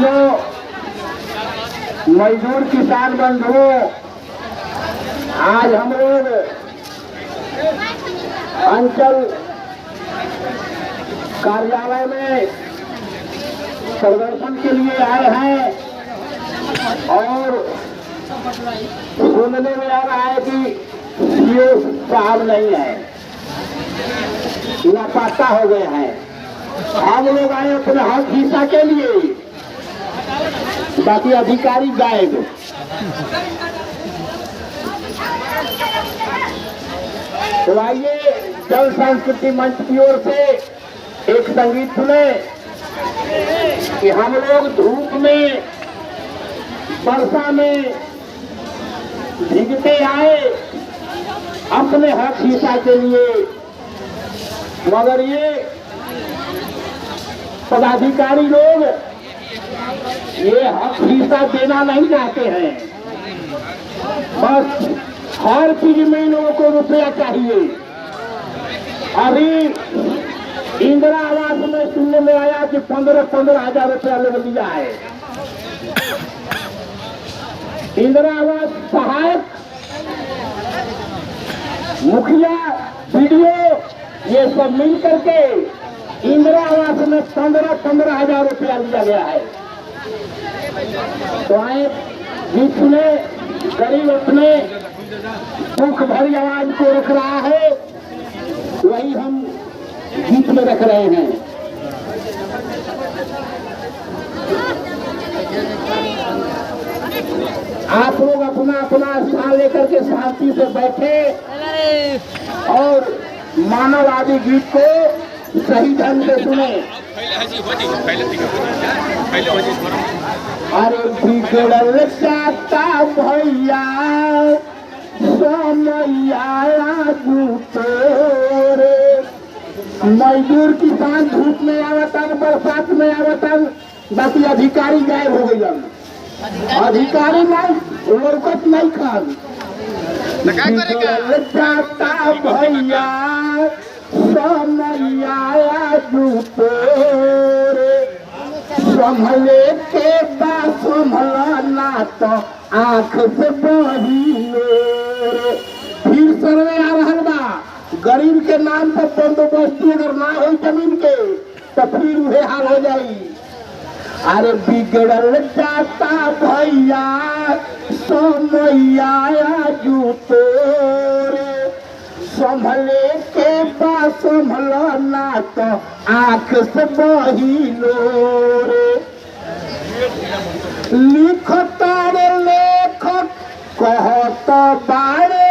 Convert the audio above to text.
साथियों, मजदूर किसान बंधुओं, आज हम लोग अंचल कार्यालय में प्रदर्शन के लिए आए हैं और सुनने में आ रहा है कि सीओ साहब नहीं है, लापता हो गए हैं। हम लोग आए अपने हक हिस्सा के लिए, बाकी अधिकारी गायब। तो आइए जल संस्कृति मंच की ओर से एक संगीत सुने कि हम लोग धूप में वर्षा में भीगते आए अपने हक हिस्सा के लिए, मगर ये पदाधिकारी लोग ये हक हिस्सा देना नहीं चाहते हैं। बस हर चीज में इन लोगों को रुपया चाहिए। अभी इंदिरा आवास में सुनने में आया कि 15,000 रुपया लोग लिया है। इंदिरा आवास सहायक, मुखिया, बीडीओ ये सब मिल करके इंदिरा आवास में 15,000 रुपया लिया गया है। तो आए गीत सुने, गरीब अपने दुख भरी आवाज को रख रहा है, वही हम गीत में रख रहे हैं। आप लोग अपना अपना स्थान लेकर के शांति से बैठे और मानववादी गीत को सही ढंग से सुने। अरे बिगड़ल जाता भैया समैया तोरे, मजदूर किसान धूप में आवतन, बरसात में आवतन, बाकी अधिकारी गायब हो गई। अधिकारी नहीं लड़कत नहीं खान जाता भैया समैया तोरे, संभले के बाद संभलना तो आंख से बही। फिर सर्वे आ रहा बा, गरीब के नाम पर बंदोबस्ती अगर ना हो जमीन के तो फिर उहे हाल हो जाई। अरे बिगड़ल जाता भैया समैया तोरे, संभले के बाद संभलना तो आंख से बही लोरे। लिखता रे लेखक कहत बारे